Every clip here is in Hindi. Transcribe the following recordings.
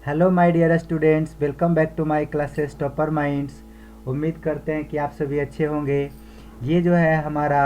Hello my dear students, welcome back to my classes topper minds. उम्मीद करते हैं कि आप सभी अच्छे होंगे। ये जो है हमारा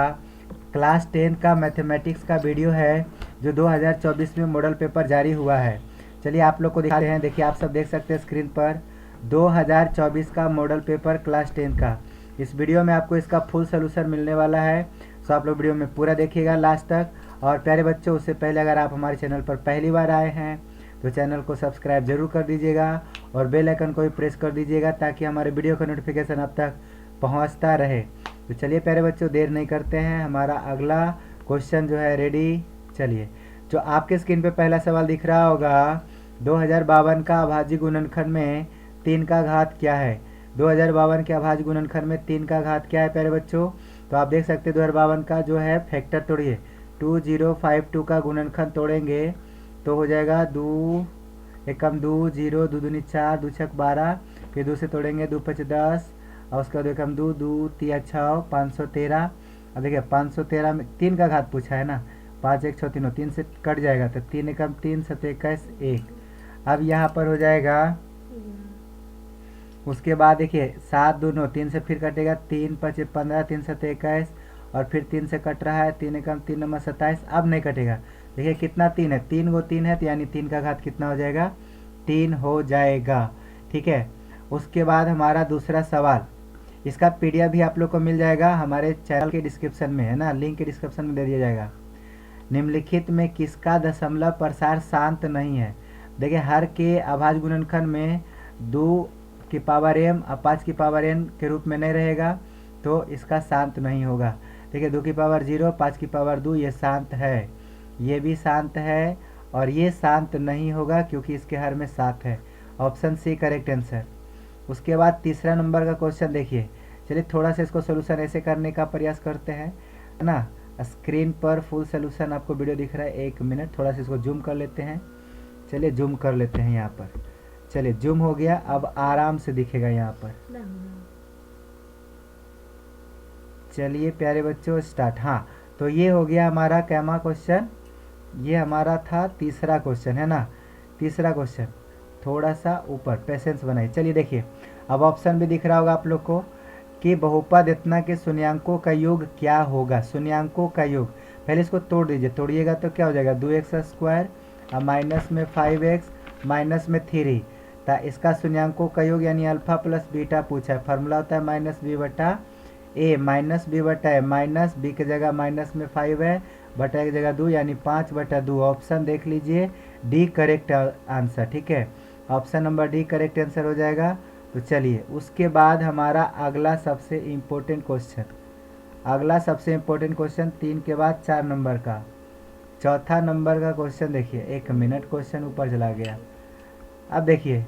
क्लास 10 का मैथमेटिक्स का वीडियो है जो 2024 में मॉडल पेपर जारी हुआ है। चलिए आप लोग को दिखाते हैं। देखिए आप सब देख सकते हैं स्क्रीन पर 2024 का मॉडल पेपर क्लास 10 का। इस वीडियो में आपको इसका फुल सोल्यूशन मिलने वाला है, सो आप लोग वीडियो में पूरा देखिएगा लास्ट तक। और प्यारे बच्चों, उससे पहले अगर आप हमारे चैनल पर पहली बार आए हैं तो चैनल को सब्सक्राइब जरूर कर दीजिएगा और बेल आइकन को भी प्रेस कर दीजिएगा ताकि हमारे वीडियो का नोटिफिकेशन आप तक पहुंचता रहे। तो चलिए प्यारे बच्चों, देर नहीं करते हैं, हमारा अगला क्वेश्चन जो है रेडी। चलिए, जो आपके स्क्रीन पे पहला सवाल दिख रहा होगा, 2052 का अभाज्य गुणनखंड में 3 का घात क्या है। 2052 के अभाज्य गुणनखंड में 3 का घात क्या है प्यारे बच्चों। तो आप देख सकते हैं 2052 का जो है फैक्टर तोड़िए, 2052 का गुणनखंड तोड़ेंगे तो हो जाएगा 2 एकम 2 0 2 दूनी 4 2 छक 12, फिर 2 से तोड़ेंगे 2 5 10 और उसके बाद एकम 2 2 3 6 513। अब देखिए 513 में 3 का घात पूछा है ना, 5 1 6 3 3 से कट जाएगा तो 3 एकम 3 7 21 1। अब यहाँ पर हो जाएगा, उसके बाद देखिए 7 2 9 3 से फिर कटेगा 3 5 15 3 7 21 और फिर 3 से कट रहा है 3 एकम 3 नंबर 27। अब नहीं कटेगा, देखिए कितना 3 है, 3 गो 3 है तो यानी 3 का घात कितना हो जाएगा, 3 हो जाएगा। ठीक है, उसके बाद हमारा दूसरा सवाल, इसका पीडीएफ भी आप लोग को मिल जाएगा हमारे चैनल के डिस्क्रिप्शन में है ना, लिंक के डिस्क्रिप्शन में दे दिया जाएगा। निम्नलिखित में किसका दशमलव प्रसार शांत नहीं है। देखिए हर के अभाज्य गुणनखंड में 2 की पावर m और 5 की पावर n के रूप में नहीं रहेगा तो इसका शांत नहीं होगा। देखिए 2 की पावर 0 5 की पावर 2 ये शांत है, ये भी शांत है और ये शांत नहीं होगा क्योंकि इसके हर में 7 है। Option C correct answer. उसके बाद तीसरा नंबर का क्वेश्चन देखिए। चलिए थोड़ा सा इसको सोल्यूशन ऐसे करने का प्रयास करते हैं, है ना। स्क्रीन पर फुल सोल्यूशन आपको वीडियो दिख रहा है, 1 मिनट थोड़ा सा इसको जूम कर लेते हैं। चलिए जूम कर लेते हैं यहाँ पर। चलिए जूम हो गया, अब आराम से दिखेगा यहाँ पर। चलिए प्यारे बच्चों स्टार्ट। हाँ, तो ये हो गया हमारा कैमा क्वेश्चन, ये हमारा था तीसरा क्वेश्चन है ना। तीसरा क्वेश्चन थोड़ा सा ऊपर पेशेंस बनाइए। चलिए देखिए, अब ऑप्शन भी दिख रहा होगा आप लोग को कि बहुपद इतना के शून्यांकों का योग क्या होगा। शून्यांकों का योग, पहले इसको तोड़ दीजिए, तोड़िएगा तो क्या हो जाएगा 2x स्क्वायर और माइनस में 5x माइनस में 3। तो इसका शून्यांकों का योग यानी अल्फा प्लस बीटा पूछा है। फार्मूला होता है माइनस बी बटा ए, माइनस बी बटा ए, माइनस बी की जगह माइनस में 5 है, बटा की जगह 2 यानी 5 बटा 2। ऑप्शन देख लीजिए डी करेक्ट आंसर। ठीक है, option number D correct answer हो जाएगा। तो चलिए उसके बाद हमारा अगला सबसे इम्पोर्टेंट क्वेश्चन, अगला सबसे इम्पोर्टेंट क्वेश्चन 3 के बाद 4 नंबर का, चौथा नंबर का क्वेश्चन देखिए। 1 मिनट, क्वेश्चन ऊपर चला गया। अब देखिए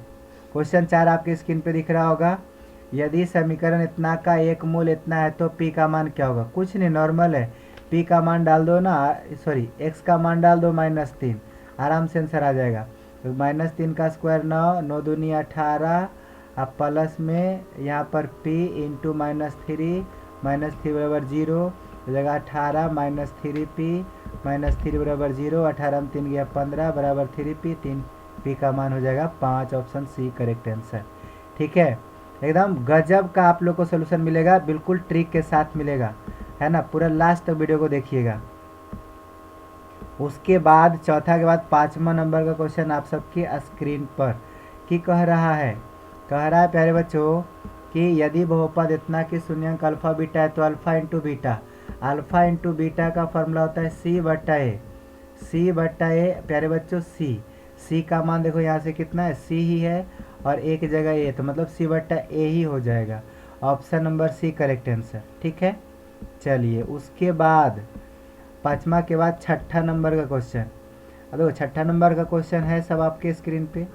क्वेश्चन 4 आपके स्क्रीन पे दिख रहा होगा। यदि समीकरण इतना का एक मूल इतना है तो p का मान क्या होगा। कुछ नहीं, नॉर्मल है, p का मान डाल दो ना, सॉरी x का मान डाल दो -3, आराम से आंसर आ जाएगा। तो -3 का स्क्वायर 9, 9 दूनी 18, अब प्लस में यहाँ पर p इंटू -3, -3 बराबर 0, जगह 18 -3p, -3 बराबर 0, 18 में 3 गया 15 बराबर 3p, 3 p का मान हो जाएगा 5। Option C correct answer. ठीक है, एकदम गजब का आप लोग को सोल्यूशन मिलेगा, बिल्कुल ट्रिक के साथ मिलेगा, है ना। पूरा लास्ट तक वीडियो को देखिएगा। उसके बाद चौथा के बाद 5वां नंबर का क्वेश्चन आप सबकी स्क्रीन पर कि कह रहा है प्यारे बच्चों कि यदि बहुपद इतना कि शून्यांक अल्फा बीटा है तो alpha into beta, alpha into beta का फॉर्मूला होता है सी बटा ए, सी बटा ए प्यारे बच्चों। सी का मान देखो यहाँ से कितना है, सी ही है और ए की जगह ए, तो मतलब सी बटा ए ही हो जाएगा। Option number C correct answer. ठीक है, चलिए उसके बाद 5वां के बाद 6ठा नंबर का क्वेश्चन। अब देखो 6ठा नंबर का क्वेश्चन है सब आपके स्क्रीन पे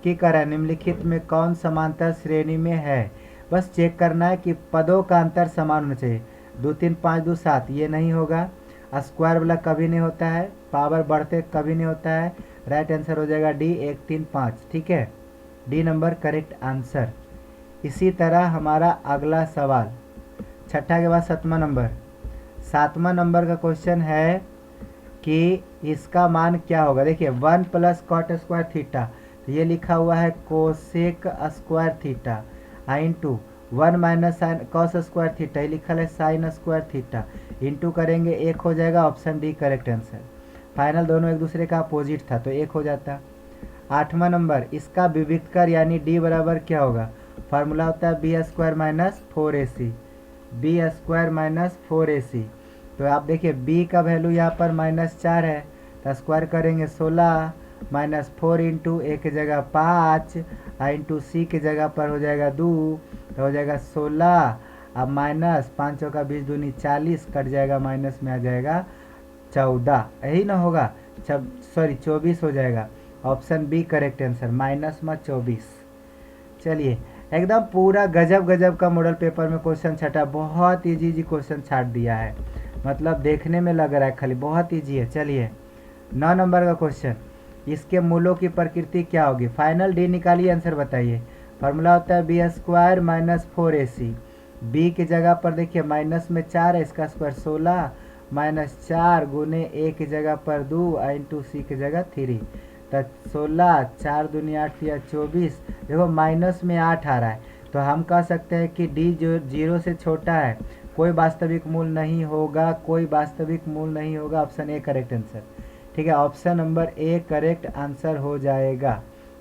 कि करा निम्नलिखित में कौन समांतर श्रेणी में है। बस चेक करना है कि पदों का अंतर समान होना चाहिए। 2 3 5 2 7 ये नहीं होगा, स्क्वायर वाला कभी नहीं होता है, पावर बढ़ते कभी नहीं होता है। राइट आंसर हो जाएगा डी 1 3 5। ठीक है, डी नंबर करेक्ट आंसर। इसी तरह हमारा अगला सवाल 6ठा के बाद 7वां नंबर, 7वां नंबर का क्वेश्चन है कि इसका मान क्या होगा। देखिए 1 प्लस कॉट स्क्वायर थीटा, तो ये लिखा हुआ है cosec square theta into 1 minus sine cos square theta, ये लिखा है साइन स्क्वायर थीटा, इंटू करेंगे 1 हो जाएगा, option D correct answer. Final दोनों एक दूसरे का अपोजिट था तो 1 हो जाता। 8वां नंबर, इसका विविक्त कर यानी डी बराबर क्या होगा, फार्मूला होता है b square minus 4ac, b square minus 4ac। तो आप देखिए b का वैल्यू यहाँ पर -4 है तो स्क्वायर करेंगे 16 माइनस 4 इंटू ए की जगह 5 इंटू सी की जगह पर हो जाएगा 2 तो हो जाएगा 16। अब माइनस 5 का 20 दूनी 40 कट जाएगा, माइनस में आ जाएगा 14, यही ना होगा, 24 हो जाएगा। Option B correct answer, minus में 24। चलिए एकदम पूरा गजब गजब का मॉडल पेपर में क्वेश्चन छटा, बहुत इजी क्वेश्चन छाट दिया है, मतलब देखने में लग रहा है खाली बहुत इजी है। चलिए 9 नंबर का क्वेश्चन, इसके मूलों की प्रकृति क्या होगी, फाइनल डी निकालिए, आंसर बताइए। फार्मूला होता है b square minus 4ac, B की जगह पर देखिए माइनस में 4 है, इसका स्क्वायर 16 माइनस 4 गुने ए की जगह पर 2 इंटू सी की जगह 3 तो 16 4 दूनी 8 या 24। देखो माइनस में 8 आ रहा है तो हम कह सकते हैं कि डी जो 0 से छोटा है, कोई वास्तविक मूल नहीं होगा, कोई वास्तविक मूल नहीं होगा, ऑप्शन ए करेक्ट आंसर। ठीक है, option number A correct answer हो जाएगा।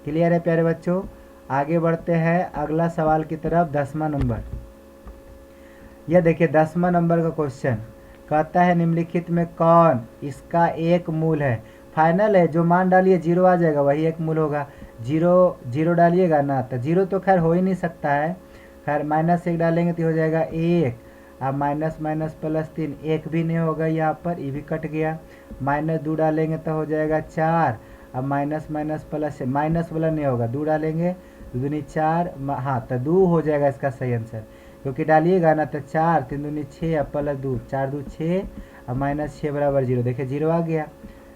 क्लियर है प्यारे बच्चों, आगे बढ़ते हैं अगला सवाल की तरफ। 10वां नंबर, यह देखिए 10वां नंबर का क्वेश्चन कहता है निम्नलिखित में कौन इसका एक मूल है। फाइनल है, जो मान डालिए 0 आ जाएगा वही एक मूल होगा। 0 डालिएगा ना तो 0 तो खैर हो ही नहीं सकता है, खैर -1 डालेंगे तो हो जाएगा 1। अब माइनस माइनस प्लस 3, 1 भी नहीं होगा यहाँ पर, ये भी कट गया। -2 डालेंगे तो हो जाएगा 4। अब माइनस माइनस प्लस, माइनस वाला नहीं होगा, 2 डालेंगे 2 दूनी 4, हाँ तो 2 हो जाएगा इसका सही आंसर, क्योंकि डालिएगा ना तो 4 3 दूनी 6 अब प्लस 2 4 2 6 अब -6 बराबर 0। देखिए 0 आ गया,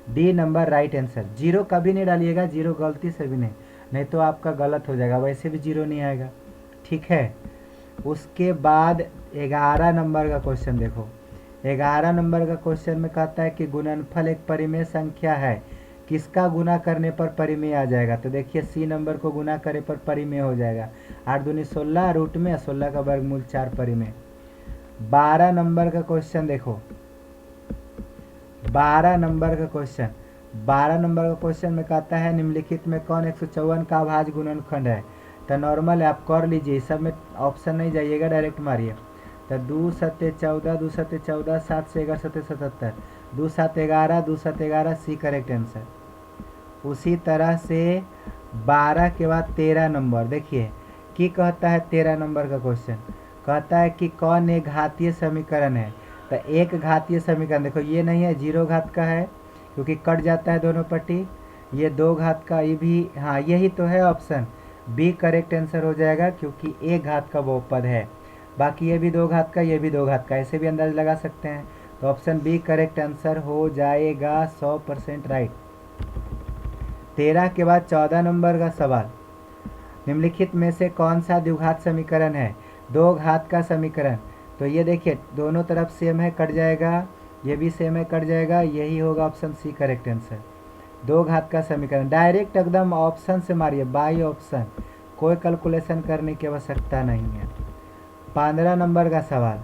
डी नंबर राइट आंसर। 0 कभी नहीं डालिएगा, 0 गलती से भी नहीं तो आपका गलत हो जाएगा, वैसे भी 0 नहीं आएगा। ठीक है, उसके बाद 11 नंबर का क्वेश्चन देखो। 11 नंबर का क्वेश्चन में कहता है कि गुणनफल एक परिमेय संख्या है, किसका गुना करने पर परिमेय आ जाएगा। तो देखिए सी नंबर को गुना करे पर परिमेय हो जाएगा, 8 दूनी 16 रूट में 16 का वर्गमूल 4 परिमेय। 12 नंबर का क्वेश्चन देखो, 12 नंबर का क्वेश्चन, 12 नंबर का क्वेश्चन में कहता है निम्नलिखित में कौन 154 का अभाज्य गुणनखंड है। तो नॉर्मल है, आप कर लीजिए, सब में ऑप्शन नहीं जाइएगा, डायरेक्ट मारिए। तो 2 7 14 2 7 14 7 से 11 7 77 2 7 11 2 7 11 सी करेक्ट आंसर। उसी तरह से 12 के बाद 13 नंबर देखिए कि कहता है 13 नंबर का क्वेश्चन कहता है कि कौन एक घातीय समीकरण है। तो एक घातीय समीकरण देखो, ये नहीं है 0 घात का है क्योंकि कट जाता है दोनों पट्टी, ये 2 घात का, ये भी हाँ यही तो है, ऑप्शन बी करेक्ट आंसर हो जाएगा क्योंकि एक घात का बहुपद है। बाकी ये भी 2 घात का, ये भी 2 घात का, ऐसे भी अंदाज लगा सकते हैं। तो ऑप्शन बी करेक्ट आंसर हो जाएगा 100% राइट। 13 के बाद 14 नंबर का सवाल, निम्नलिखित में से कौन सा द्विघात समीकरण है। 2 घात का समीकरण, तो ये देखिए दोनों तरफ सेम है, कट जाएगा, ये भी सेम है, कट जाएगा, यही होगा ऑप्शन सी करेक्ट आंसर। 2 घात का समीकरण डायरेक्ट एकदम ऑप्शन से मारिए, बाई ऑप्शन, कोई कैलकुलेशन करने की आवश्यकता नहीं है। 15 नंबर का सवाल,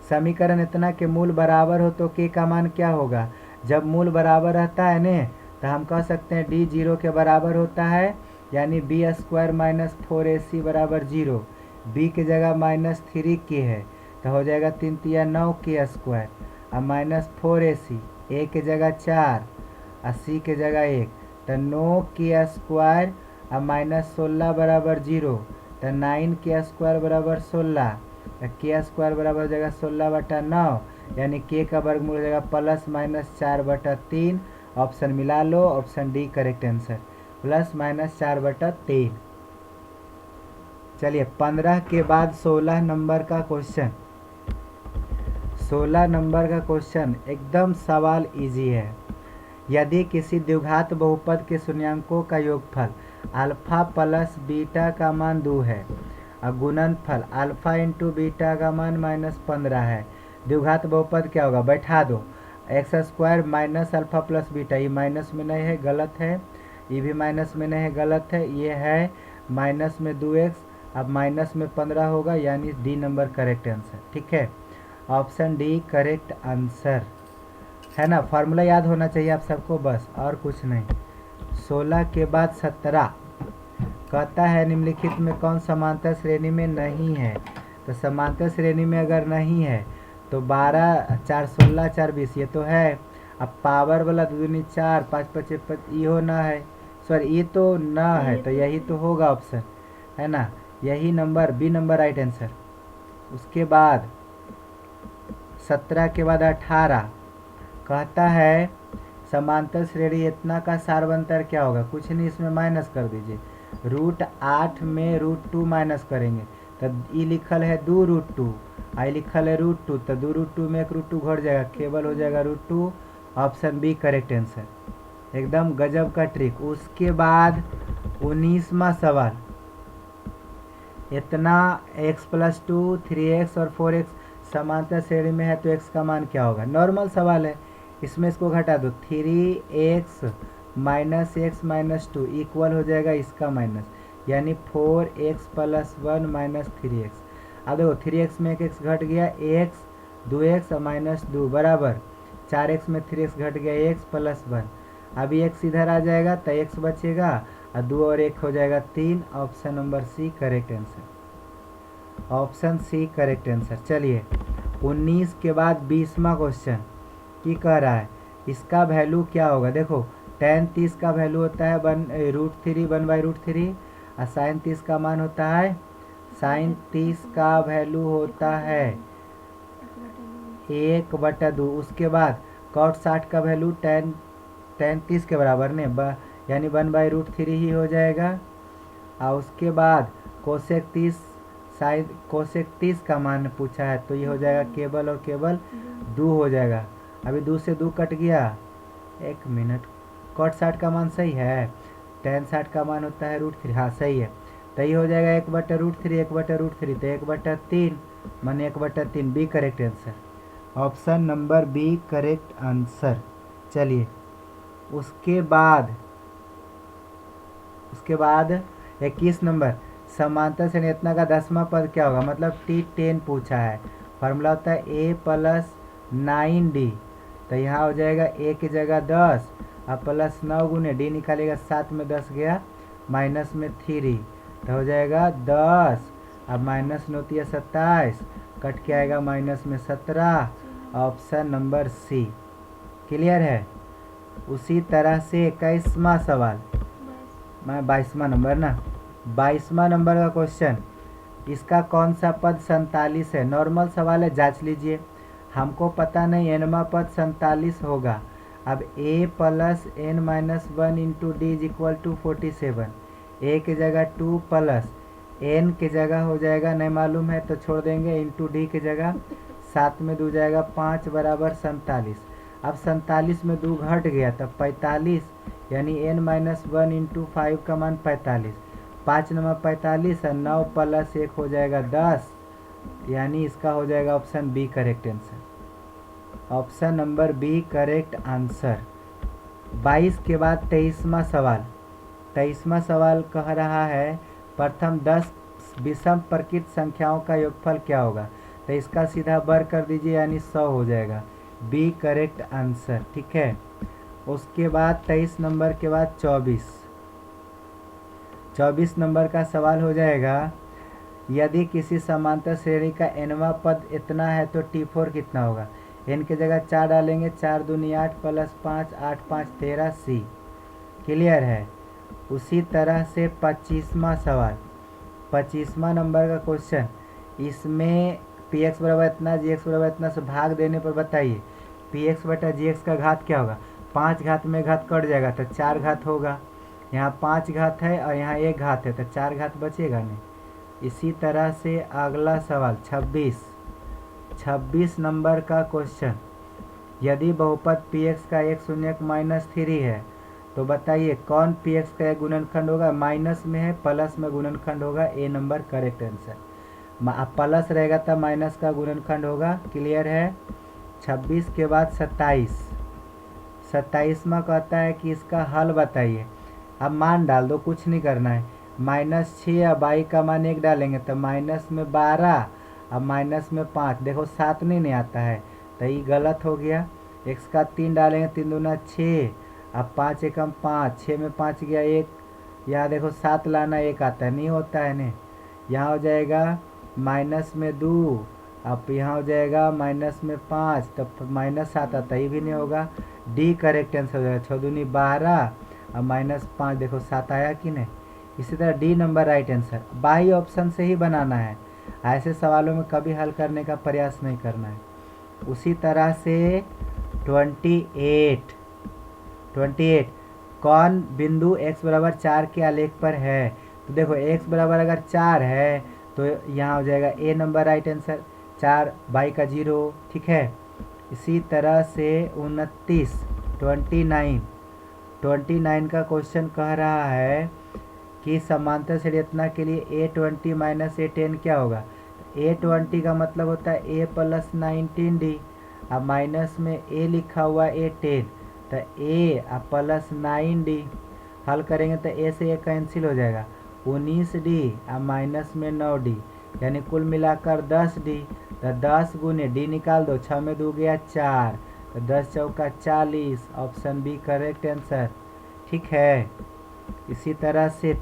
समीकरण इतना के मूल बराबर हो तो के का मान क्या होगा। जब मूल बराबर रहता है न तो हम कह सकते हैं डी 0 के बराबर होता है, यानी बी स्क्वायर माइनस 4ac बराबर 0। बी की जगह -3 के है तो हो जाएगा 3 तिया 9 के स्क्वायर, अब -4ac, ए की जगह 4 और सी की जगह 1 तो 9 के स्क्वायर अब -16 बराबर 0 तो 9 के स्क्वायर बराबर 16, के स्क्वायर बराबर जगह 16/9, यानी के का वर्गमूल हो जाएगा +-4/3। ऑप्शन मिला लो, ऑप्शन डी करेक्ट आंसर, +-4/3। चलिए 15 के बाद 16 नंबर का क्वेश्चन। 16 नंबर का क्वेश्चन एकदम सवाल इजी है। यदि किसी द्विघात बहुपद के शून्यांकों का योगफल अल्फा प्लस बीटा का मान 2 है और गुणनफल अल्फा इंटू बीटा का मान -15 है, द्विघात बहुपद क्या होगा, बैठा दो। x² minus alpha plus beta, ये माइनस में नहीं है, गलत है, ये भी माइनस में नहीं है, गलत है। ये है माइनस में 2x, अब माइनस में 15 होगा, यानी डी नंबर करेक्ट आंसर। ठीक है, ऑप्शन डी करेक्ट आंसर है ना। फार्मूला याद होना चाहिए आप सबको, बस और कुछ नहीं। 16 के बाद 17 कहता है निम्नलिखित में कौन समांतर श्रेणी में नहीं है। तो समांतर श्रेणी में अगर नहीं है तो 12 4 16 4 20 ये तो है। अब पावर वाला 2 दूनी 4 5 5 5 ये हो ना है, सॉरी ये तो ना है, तो यही तो होगा ऑप्शन, है ना। यही number B number right answer. उसके बाद 17 के बाद 18 कहता है समांतर श्रेणी इतना का सार्वंतर क्या होगा। कुछ नहीं, इसमें माइनस कर दीजिए। √8 में √2 माइनस करेंगे तो ई लिखल है 2√2, आई लिखल है √2, तो 2√2 में एक √2 घट जाएगा, केवल हो जाएगा √2। ऑप्शन बी करेक्ट आंसर, एकदम गजब का ट्रिक। उसके बाद 19वां सवाल, इतना x + 2 3x और 4x समांतर श्रेणी में है तो x का मान क्या होगा। नॉर्मल सवाल है, इसमें इसको घटा दो, 3x - x - 2 इक्वल हो जाएगा इसका माइनस, यानी 4x + 1 - 3x। अब देखो 3x में एक x घट गया, x 2x और -2 बराबर 4x में 3x घट गया, x + 1। अभी x इधर आ जाएगा तो x बचेगा और 2 और 1 हो जाएगा 3। Option number C correct answer, option C correct answer. चलिए 19 के बाद 20वां क्वेश्चन की कह रहा है इसका वैल्यू क्या होगा। देखो tan 30 का वैल्यू होता है √3 1/√3 और sin 30 का मान होता है, sin 30 का वैल्यू होता है 1/2। उसके बाद cot 60 का वैल्यू tan 30 के बराबर ने यानी 1/√3 ही हो जाएगा। और उसके बाद कोसेक 30 का मान पूछा है तो ये हो जाएगा केवल और केवल 2 हो जाएगा। अभी 2 से 2 कट गया, 1 मिनट। cot 60 का मान सही है, tan 60 का मान होता है √3, हाँ सही है। तो ये हो जाएगा 1/√3 1/√3 तो 1/3 माने 1/3 B correct answer, option number B correct answer. चलिए उसके बाद 21 नंबर, समांतर श्रेणी का 10वां पद क्या होगा, मतलब T10 पूछा है। फार्मूला होता है a + 9d, तो यहाँ हो जाएगा a की जगह 10 और +9 गुने d निकालेगा, 7 में 10 गया, माइनस में 3 तो हो जाएगा 10। अब माइनस 9 × 27 कट के आएगा माइनस में 17। ऑप्शन नंबर सी क्लियर है। उसी तरह से 21वां सवाल, मैं 22वां नंबर ना, 22वां नंबर का क्वेश्चन, इसका कौन सा पद 47 है। नॉर्मल सवाल है, जांच लीजिए। हमको पता नहीं nवां पद 47 होगा। अब a + n - 1 × d = 47, a की जगह 2 प्लस n की जगह हो जाएगा नहीं मालूम है तो छोड़ देंगे, इंटू d की जगह 7 में 2 जाएगा 5 बराबर 47। अब 47 में 2 घट गया तब 45, यानी n - 1 × 5 का मान 45, 5 नंबर 45 और 9 + 1 हो जाएगा 10, यानी इसका हो जाएगा option B correct answer, option number B correct answer. 22 के बाद 23वां सवाल, 23वां सवाल कह रहा है प्रथम 10 विषम प्रकृत संख्याओं का योगफल क्या होगा। तो इसका सीधा वर्ग कर दीजिए, यानी 100 हो जाएगा, बी करेक्ट आंसर। ठीक है, उसके बाद 23 नंबर के बाद 24 नंबर का सवाल हो जाएगा, यदि किसी समांतर श्रेणी का nवां पद इतना है तो T4 कितना होगा। n की जगह 4 डालेंगे, 4 दूनी 8 + 5 8 5 13 सी क्लियर है। उसी तरह से 25वां सवाल, 25वां नंबर का क्वेश्चन, इसमें px बराबर इतना gx बराबर इतना से भाग देने पर बताइए px बटा gx का घात क्या होगा। 5 घात में घात कट जाएगा तो 4 घात होगा, यहाँ 5 घात है और यहाँ 1 घात है तो 4 घात बचेगा नहीं। इसी तरह से अगला सवाल 26 नंबर का क्वेश्चन, यदि बहुपद px का एक शून्यक -3 है तो बताइए कौन px का एक गुणनखंड होगा। माइनस में है, प्लस में गुणनखंड होगा, ए नंबर करेक्ट आंसर। प्लस रहेगा तब माइनस का गुणनखंड होगा, क्लियर है। 26 के बाद 27वां कहता है कि इसका हल बताइए। अब मान डाल दो, कुछ नहीं करना है। -6 अब y का मान 1 डालेंगे तो -12, अब -5, देखो 7 नहीं आता है तो ये गलत हो गया। x का 3 डालेंगे, 3 दूना 6, अब 5 एकम 5, 6 में 5 गया 1, यहाँ देखो 7 लाना 1 आता है, नहीं होता है ने। यहाँ हो जाएगा -2, अब यहाँ हो जाएगा -5, तब -7 आता है, ये भी नहीं होगा। डी करेक्ट आंसर हो जाएगा। 6 दूनी 12, अब -5, देखो 7 आया कि नहीं। इसी तरह D number right answer. By option से ही बनाना है, ऐसे सवालों में कभी हल करने का प्रयास नहीं करना है। उसी तरह से 28 कौन बिंदु x बराबर 4 के आलेख पर है। तो देखो x बराबर अगर 4 है तो यहाँ हो जाएगा ए नंबर राइट आंसर, 4 बाई का 0, ठीक है। इसी तरह से 29 का क्वेश्चन कह रहा है कि समांतर श्रेणीरचना के लिए A20 माइनस A10 क्या होगा। A20 का मतलब होता है A प्लस 19D, अब माइनस में A लिखा हुआ A10 तो A प्लस 9D, हल करेंगे तो A से A कैंसिल हो जाएगा, 19D, अब माइनस में 9D, यानी कुल मिलाकर 10D। तो 10 गुने D निकाल दो, 6 में 2 गया 4, तो 10 चौका 40, ऑप्शन बी करेक्ट आंसर, ठीक है। इसी तरह से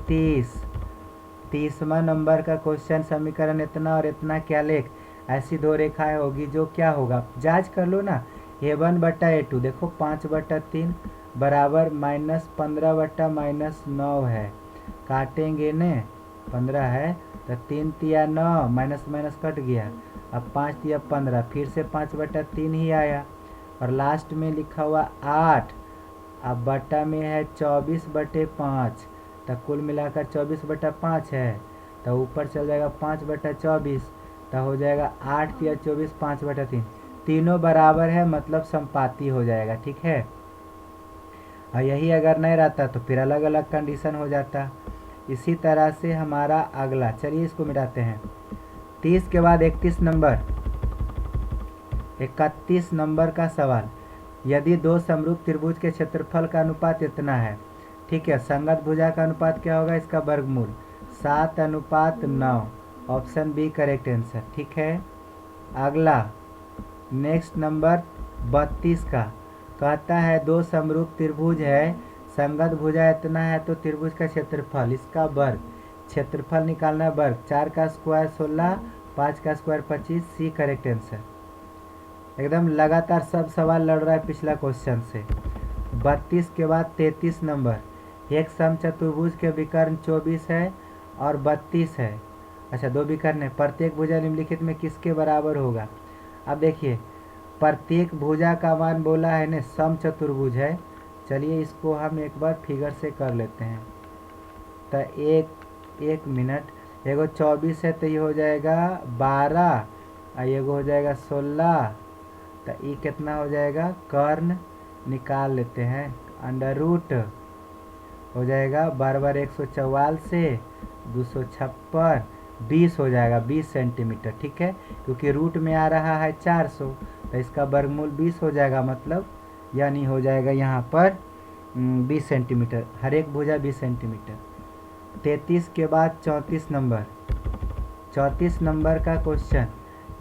30वां नंबर का क्वेश्चन, समीकरण इतना और इतना क्या लेख ऐसी दो रेखाएं होगी जो क्या होगा, जांच कर लो ना। A1 बटा A2, देखो 5/3 बराबर -15 बटा -9 है, काटेंगे ने 15 है तो 3 तिया 9, माइनस माइनस कट गया, अब 5 तिया 15, फिर से 5/3 ही आया, और लास्ट में लिखा हुआ 8, अब बटा में है 24/5, तो कुल मिलाकर 24/5 है, तो ऊपर चल जाएगा 5/24, तो हो जाएगा 8 या 24, 5/3, तीनों बराबर है मतलब संपाती हो जाएगा, ठीक है। और यही अगर नहीं रहता तो फिर अलग अलग कंडीशन हो जाता। इसी तरह से हमारा अगला, चलिए इसको मिटाते हैं। 30 के बाद 31 नंबर का सवाल, यदि दो समरूप त्रिभुज के क्षेत्रफल का अनुपात इतना है, ठीक है, संगत भुजा का अनुपात क्या होगा, इसका वर्गमूल 7:9, ऑप्शन बी करेक्ट आंसर, ठीक है। अगला नेक्स्ट नंबर 32 का कहता है दो समरूप त्रिभुज है, संगत भुजा इतना है तो त्रिभुज का क्षेत्रफल, इसका वर्ग, क्षेत्रफल निकालना है वर्ग, 4 का स्क्वायर 16, 5 का स्क्वायर 25, सी करेक्ट आंसर। एकदम लगातार सब सवाल लड़ रहा है पिछला क्वेश्चन से। 32 के बाद 33 नंबर, एक समचतुर्भुज के विकर्ण 24 है और 32 है। अच्छा, दो विकर्ण है, प्रत्येक भुजा निम्नलिखित में किसके बराबर होगा। अब देखिए प्रत्येक भुजा का मान बोला है ने समचतुर्भुज है, चलिए इसको हम एक बार फिगर से कर लेते हैं। तो एक मिनट, एगो 24 है तो ये हो जाएगा 12, और एगो हो जाएगा 16, तो ये कितना हो जाएगा, कर्ण निकाल लेते हैं, अंडर रूट हो जाएगा 12 144 से 256, 20 हो जाएगा, 20 सेंटीमीटर, ठीक है, क्योंकि रूट में आ रहा है 400, तो इसका वर्गमूल 20 हो जाएगा, मतलब यानी हो जाएगा यहाँ पर 20 सेंटीमीटर, हर एक भुजा 20 सेंटीमीटर। 33 के बाद 34 नंबर का क्वेश्चन,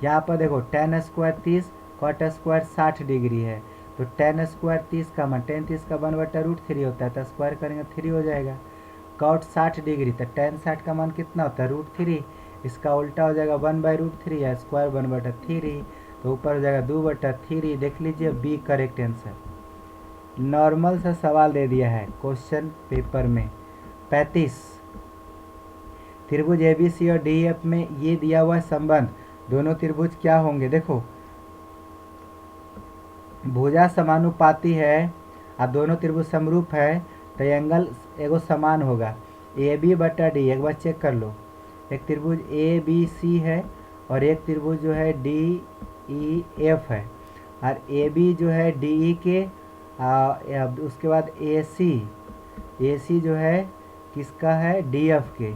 यहाँ पर देखो tan square 30, cot square 60 degree है, तो tan स्क्वायर 30 का मान, tan 30 का 1/√3 होता है, तो स्क्वायर करेंगे 3 हो जाएगा। cot 60 डिग्री, तो tan 60 का मान कितना होता है, √3, इसका उल्टा हो जाएगा 1/√3 है, स्क्वायर 1/3, तो ऊपर हो जाएगा 2/3, देख लीजिए बी करेक्ट आंसर। नॉर्मल सा सवाल दे दिया है क्वेश्चन पेपर में। 35 त्रिभुज ABC और DEF में ये दिया हुआ संबंध, दोनों त्रिभुज क्या होंगे, देखो भुजा समानुपाती है और दोनों त्रिभुज समरूप है, तो एंगल एगो समान होगा, AB/D, एक बार चेक कर लो, एक त्रिभुज ABC है और एक त्रिभुज जो है DEF है, और AB जो है DE के, उसके बाद AC जो है किसका है, DF के,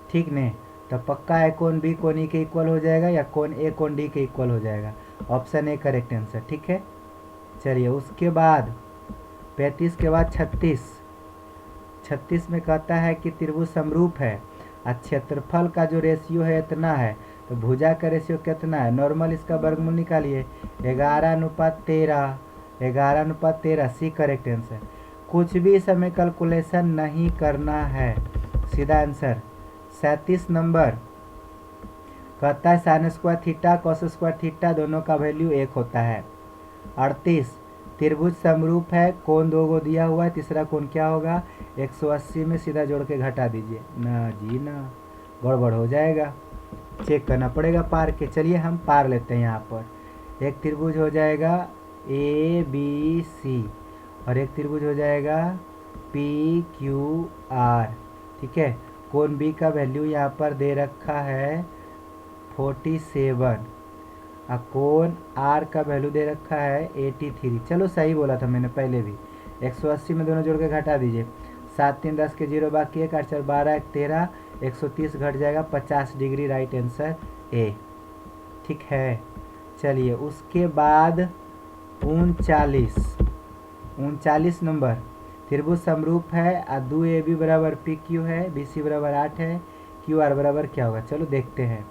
ठीक ने, तो पक्का है कोण B कोण E के इक्वल हो जाएगा या कोण A कोण D के इक्वल हो जाएगा, ऑप्शन ए करेक्ट आंसर, ठीक है। चलिए उसके बाद 35 के बाद 36 36 में कहता है कि त्रिभुज समरूप है और क्षेत्रफल का जो रेशियो है इतना है, तो भुजा का रेशियो कितना है, नॉर्मल इसका वर्गमूल निकालिए 11:13, 11:13 सी करेक्ट आंसर। कुछ भी समय कैलकुलेशन नहीं करना है, सीधा आंसर। 37 नंबर कहता है sine square theta cos square theta दोनों का वैल्यू 1 होता है। 38 त्रिभुज समरूप है, कोण 2 को दिया हुआ है, तीसरा कोण क्या होगा, 180 में सीधा जोड़ के घटा दीजिए। ना जी ना, गड़बड़ हो जाएगा, चेक करना पड़ेगा पार के। चलिए हम पार लेते हैं। यहाँ पर एक त्रिभुज हो जाएगा ABC और एक त्रिभुज हो जाएगा PQR, ठीक है। कोण B का वैल्यू यहाँ पर दे रखा है 47 और कोण R का वैल्यू दे रखा है 83। चलो सही बोला था मैंने पहले भी। 180 में दोनों जोड़ के घटा दीजिए। 7 3 10 के 0 बाकी है, 8 4 12 1 13, 130 घट जाएगा 50 डिग्री, राइट आंसर ए, ठीक है। चलिए उसके बाद 39 नंबर त्रिभुज समरूप है और 2AB बराबर PQ है, BC बराबर 8 है, QR बराबर क्या होगा, चलो देखते हैं।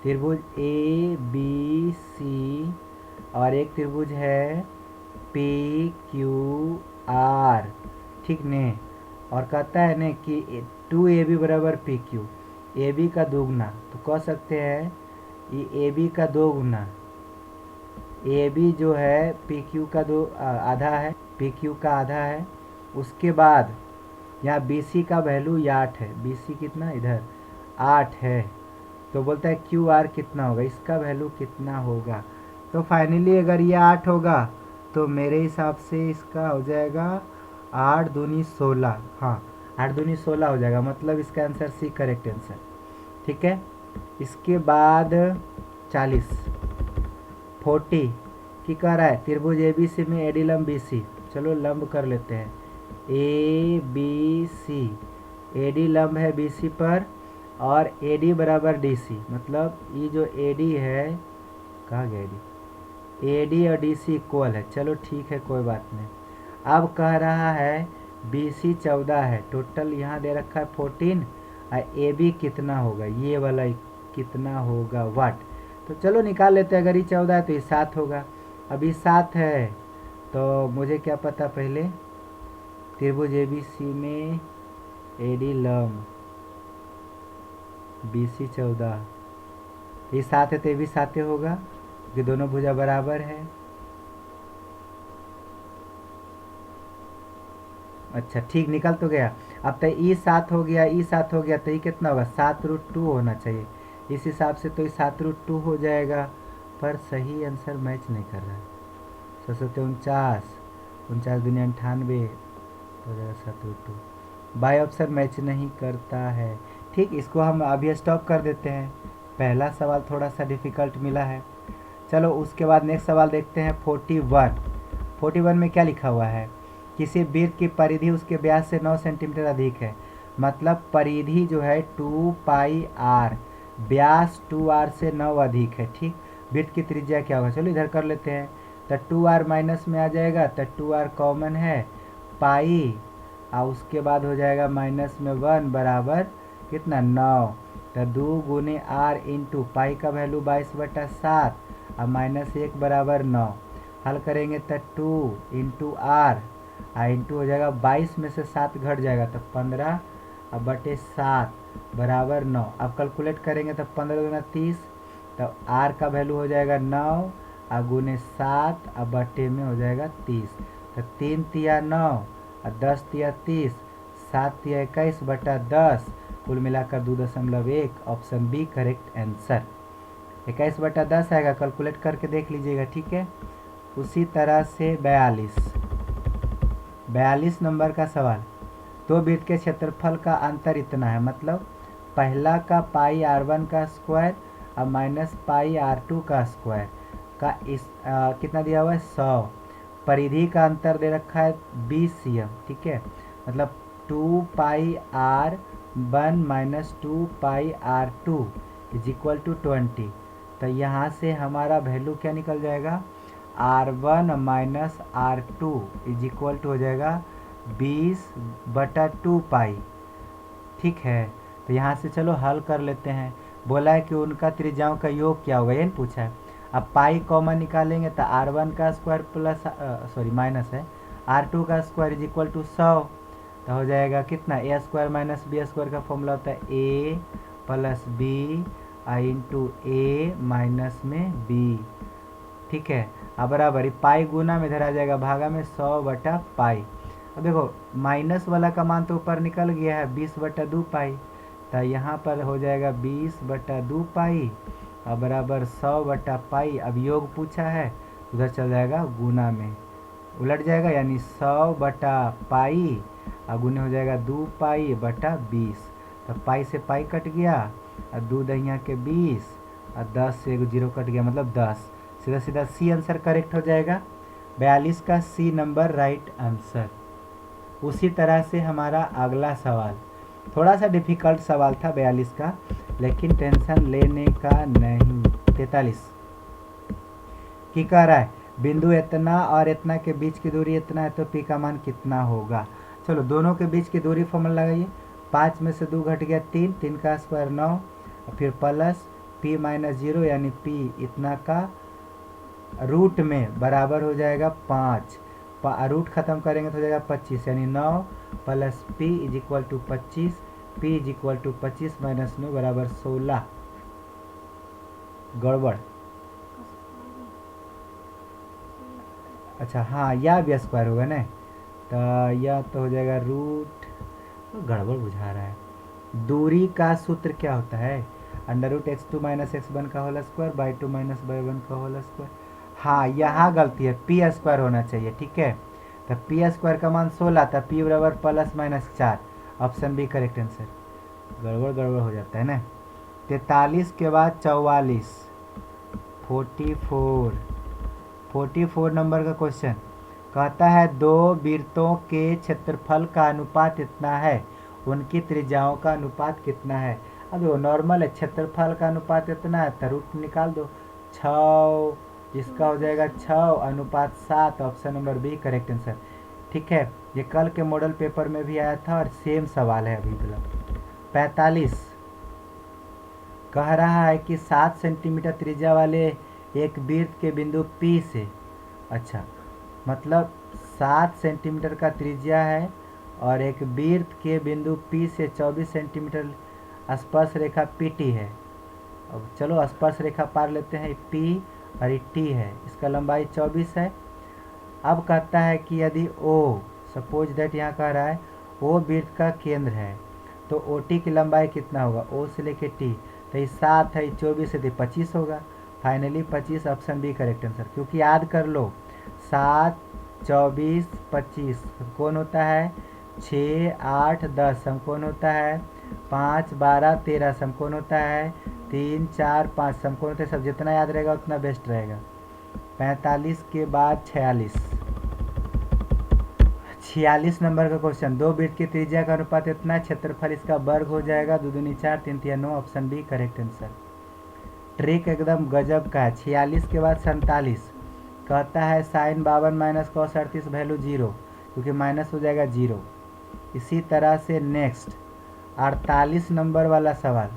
त्रिभुज ABC और एक त्रिभुज है PQR, ठीक ने। और कहता है ने कि 2AB बराबर PQ, AB का दोगुना, तो कह सकते हैं ये AB का 2 गुना, AB जो है PQ का आधा है, PQ का आधा है। उसके बाद यहाँ BC का वैल्यू 8 है, BC कितना इधर 8 है, तो बोलता है QR कितना होगा, इसका वैल्यू कितना होगा। तो फाइनली अगर ये 8 होगा तो मेरे हिसाब से इसका हो जाएगा 8 दूनी 16, हाँ 8 दूनी 16 हो जाएगा, मतलब इसका आंसर सी करेक्ट आंसर, ठीक है। इसके बाद 40 की कह रहा है त्रिभुज ABC में AD लंब BC, चलो लंब कर लेते हैं। ABC AD लंब है BC पर और AD बराबर DC, मतलब ये जो AD है, कहाँ गया AD और DC इक्वल है, चलो ठीक है कोई बात नहीं। अब कह रहा है BC 14 है, टोटल यहाँ दे रखा है 14 और AB कितना होगा, ये वाला कितना होगा वाट, तो चलो निकाल लेते हैं। अगर ये 14 है तो ये 7 होगा, अभी 7 है तो मुझे क्या पता, पहले त्रिभुज ABC में AD लंब BC 14, ये 7 है तो ये भी 7 होगा क्योंकि दोनों भुजा बराबर है। अच्छा ठीक, निकल तो गया। अब तो ई 7 हो गया, ई 7 हो गया, तो ये कितना होगा 7√2 होना चाहिए, इस हिसाब से तो ये 7√2 हो जाएगा, पर सही आंसर मैच नहीं कर रहा है। 749 दूनी 98 हो जाएगा 7√2, बाई ऑप्शन मैच नहीं करता है। ठीक, इसको हम अभी स्टॉप कर देते हैं। पहला सवाल थोड़ा सा डिफ़िकल्ट मिला है। चलो उसके बाद नेक्स्ट सवाल देखते हैं। 41 में क्या लिखा हुआ है, किसी वृत्त की परिधि उसके व्यास से 9 सेंटीमीटर अधिक है, मतलब परिधि जो है 2πr, व्यास 2r से 9 अधिक है, ठीक। वृत्त की त्रिज्या क्या होगा, चलो इधर कर लेते हैं। तो 2r माइनस में आ जाएगा, तो 2r कॉमन है, पाई और उसके बाद हो जाएगा माइनस में 1 बराबर कितना 9, तो 2 गुने r इंटू पाई का वैल्यू 22/7 और -1 बराबर 9। हल करेंगे तो 2 इंटू r इंटू हो जाएगा 22 में से 7 घट जाएगा तो 15/7 बराबर 9। अब कैलकुलेट करेंगे तो 15 गुना 30, तो r का वैल्यू हो जाएगा 9 और गुने 7 और बटे में हो जाएगा 30, तो 3 तिया 9 और 10 तिया 30, 7 तिया 21/10, कुल मिलाकर 2.1, ऑप्शन बी करेक्ट आंसर। 21/10 आएगा, कैलकुलेट करके देख लीजिएगा, ठीक है। उसी तरह से 42 नंबर का सवाल, दो वृत्त के क्षेत्रफल का अंतर इतना है, मतलब पहला का पाई r1 का स्क्वायर और माइनस पाई r2 का स्क्वायर का कितना दिया हुआ है 100, परिधि का अंतर दे रखा है 20 cm, ठीक है, मतलब 2πr1 minus 2πr2 is equal to 20। तो यहाँ से हमारा वैल्यू क्या निकल जाएगा, r1 minus r2 is equal to हो जाएगा 20/2 पाई। ठीक है, तो यहाँ से चलो हल कर लेते हैं। बोला है कि उनका त्रिज्याओं का योग क्या होगा, ये नहीं पूछा है। अब पाई कॉमन निकालेंगे तो R1 का स्क्वायर प्लस माइनस है R2 का स्क्वायर इज इक्वल टू 100। तो हो जाएगा कितना, ए स्क्वायर माइनस बी स्क्वायर का फॉर्मूला होता है ए प्लस बी इंटू ए माइनस में बी। ठीक है, अब बराबर पाई गुना में इधर आ जाएगा भागा में 100/पाई। अब देखो माइनस वाला का मान तो ऊपर निकल गया है 20/2 पाई, तो यहाँ पर हो जाएगा 20/2 पाई और बराबर 100/पाई। अब योग पूछा है, उधर चल जाएगा गुना में, उलट जाएगा यानी 100/पाई और गुने हो जाएगा 2 पाई/20। तो पाई से पाई कट गया और 2 दहिया के 20 और 10 से 1 0 कट गया, मतलब 10। सीधा सीधा सी आंसर करेक्ट हो जाएगा। 42 का सी नंबर राइट आंसर। उसी तरह से हमारा अगला सवाल थोड़ा सा डिफिकल्ट सवाल था 42 का, लेकिन टेंशन लेने का नहीं। 43 की कह रहा है बिंदु इतना और इतना के बीच की दूरी इतना है, तो पी का मान कितना होगा। चलो दोनों के बीच की दूरी फॉर्मूला लगाइए। 5 में से 2 घट गया 3, 3 का स्क्वायर 9, फिर प्लस p माइनस 0 यानी p इतना का रूट में बराबर हो जाएगा 5। रूट खत्म करेंगे तो हो जाएगा 25 यानी 9 plus p is equal to 25। p is equal to 25 minus 9 बराबर 16। गड़बड़, अच्छा हाँ, या भी स्क्वायर होगा ना, तो यह तो हो जाएगा रूट, तो गड़बड़ बुझा रहा है। दूरी का सूत्र क्या होता है, √x2 माइनस x1 का whole square by 2 minus by 1 का होल स्क्वायर। हाँ यहाँ गलती है, पी स्क्वायर होना चाहिए। ठीक है, तो पी स्क्वायर का मान 16 था, पी बराबर +-4, ऑप्शन बी करेक्ट आंसर। गड़बड़ गड़बड़ हो जाता है ना। 43 के बाद 44, 44 नंबर का क्वेश्चन कहता है दो वृत्तों के क्षेत्रफल का अनुपात इतना है, उनकी त्रिज्याओं का अनुपात कितना है। अब वो नॉर्मल है, क्षेत्रफल का अनुपात इतना है तो रूट निकाल दो, 6, इसका हो जाएगा 6:7, option number B correct answer. ठीक है, ये कल के मॉडल पेपर में भी आया था और सेम सवाल है अभी भी। 45 कह रहा है कि 7 सेंटीमीटर त्रिज्या वाले एक वृत्त के बिंदु P से, अच्छा मतलब 7 सेंटीमीटर का त्रिज्या है और एक वृत्त के बिंदु P से 24 सेंटीमीटर स्पर्श रेखा PT है। अब चलो स्पर्श रेखा पार लेते हैं, P और T है, इसका लंबाई 24 है। अब कहता है कि यदि O, सपोज दैट यहाँ कह रहा है O वृत्त का केंद्र है, तो OT की लंबाई कितना होगा, O से लेके T, तो ये 7 है, 24 है तो 25 होगा। Finally 25, option B correct answer. क्योंकि याद कर लो 7, 24, 25 कौन होता है, 6, 8, 10 समकोण होता है, 5, 12, 13 समकोण होता है, 3, 4, 5 समकोण होता है। सब जितना याद रहेगा उतना बेस्ट रहेगा। 45 के बाद 46 नंबर का क्वेश्चन, दो वृत्त की त्रिज्या का अनुपात इतना, क्षेत्रफल इसका वर्ग हो जाएगा, 2 दूनी 4, 3 तिया 9, option B correct answer. Trick एकदम गजब का है। 46 के बाद 47 कहता है साइन 52 माइनस कॉस 38 वैल्यू 0, क्योंकि माइनस हो जाएगा 0। इसी तरह से नेक्स्ट 48 नंबर वाला सवाल,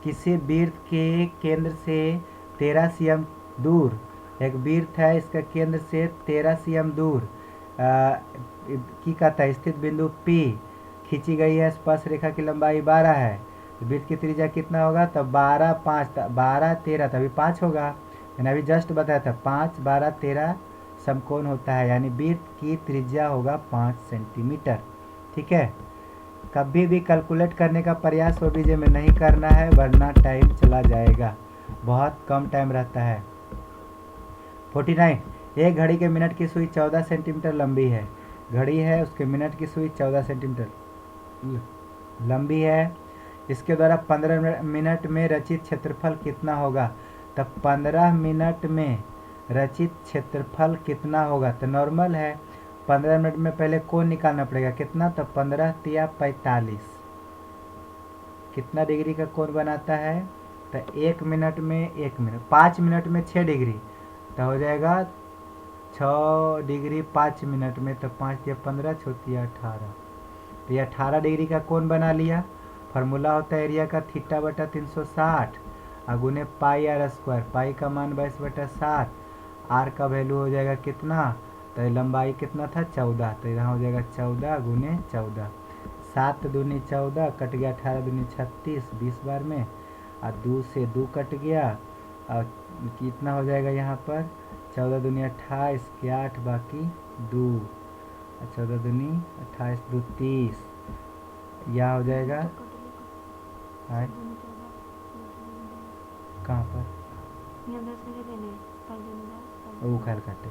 किसी वृत्त के केंद्र से 13 cm दूर, एक वृत्त है इसका केंद्र से 13 cm दूर की कहता स्थित बिंदु P खींची गई है, स्पर्श रेखा की लंबाई 12 है, वृत्त की त्रिज्या कितना होगा, तब 12, 5, 12, 13 तभी 5 होगा। मैंने अभी जस्ट बताया था 5, 12, 13 समकोण होता है, यानी वृत्त की त्रिज्या होगा 5 सेंटीमीटर। ठीक है, कभी भी कैलकुलेट करने का प्रयास वो बीजे में नहीं करना है, वरना टाइम चला जाएगा, बहुत कम टाइम रहता है। 49 एक घड़ी के मिनट की सुई 14 सेंटीमीटर लंबी है, घड़ी है उसके मिनट की सुई 14 सेंटीमीटर लंबी है, इसके द्वारा 15 मिनट में रचित क्षेत्रफल कितना होगा। तब 15 मिनट में रचित क्षेत्रफल कितना होगा, तो नॉर्मल है 15 मिनट में पहले कोण निकालना पड़ेगा कितना, तो 15 तिया 45 कितना डिग्री का कोण बनाता है, तो 1 मिनट में 1 मिनट, 5 मिनट में 6 डिग्री, तो हो जाएगा 6 डिग्री 5 मिनट में, तो 5 या 15 होती है 18। तो ये 18 डिग्री का कोण बना लिया। फार्मूला होता है एरिया का थीटा बटा 360 गुने पाई आर स्क्वायर। पाई का मान 22/7। आर का वैल्यू हो जाएगा कितना, तो लंबाई कितना था 14, तो यहाँ हो जाएगा 14 गुने 14। 7 दूनी 14 कट गया, 18 दूनी 36 20 बार में, और 2 से 2 कट गया, और कितना हो जाएगा यहाँ पर 14 दूनी 28 के 8 बाकी 2, 14 दूनी 28 2 30, यह हो जाएगा कहाँ पर वो ख्याल काटे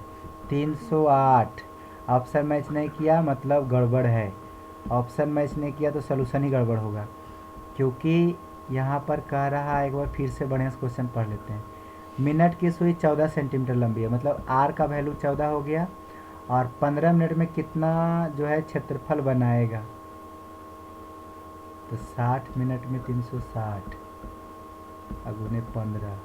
308। ऑप्शन मैच नहीं किया मतलब गड़बड़ है। ऑप्शन मैच नहीं किया तो सोल्यूशन ही गड़बड़ होगा, क्योंकि यहाँ पर कह रहा है, एक बार फिर से बढ़िया से क्वेश्चन पढ़ लेते हैं। मिनट की सुई 14 सेंटीमीटर लंबी है, मतलब आर का वैल्यू 14 हो गया, और 15 मिनट में कितना जो है क्षेत्रफल बनाएगा, तो 60 मिनट में 360 गुने 15,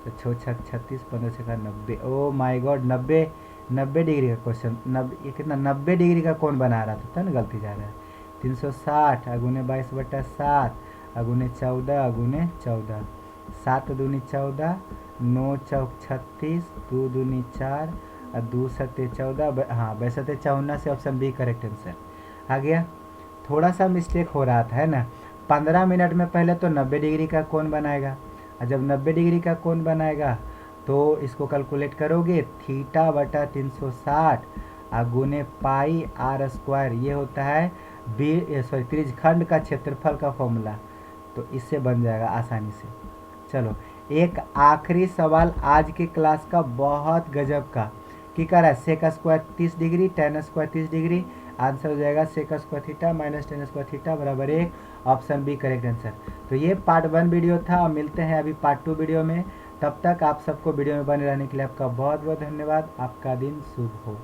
तो 6 छक 36 15 छका 90। ओ माय गॉड, 90 डिग्री का क्वेश्चन, 90 कितना 90 डिग्री का कौन बना रहा था ना, गलती जा रहा है। 360 गुने 22/7 गुने 14 गुने 14, 7 दूनी 14, 9 चौक 36, 2 दूनी 4 और 2 सत्ते 14। हाँ 52 से ऑप्शन बी करेक्ट आंसर आ गया। थोड़ा सा मिस्टेक हो रहा था है ना। 15 मिनट में पहले तो 90 डिग्री का कोण बनाएगा, और जब 90 डिग्री का कोण बनाएगा तो इसको कैलकुलेट करोगे थीटा बटा 360 गुने पाई आर स्क्वायर, ये होता है त्रिज्यखंड का क्षेत्रफल का फॉर्मूला, तो इससे बन जाएगा आसानी से। चलो एक आखिरी सवाल आज के क्लास का, बहुत गजब का, कि कह रहा है sec square 30 degree tan square 30 degree, answer हो जाएगा sec square theta minus tan square theta बराबर 1, ऑप्शन बी करेक्ट आंसर। तो ये पार्ट 1 वीडियो था, मिलते हैं अभी पार्ट 2 वीडियो में। तब तक आप सबको वीडियो में बने रहने के लिए आपका बहुत बहुत धन्यवाद। आपका दिन शुभ हो।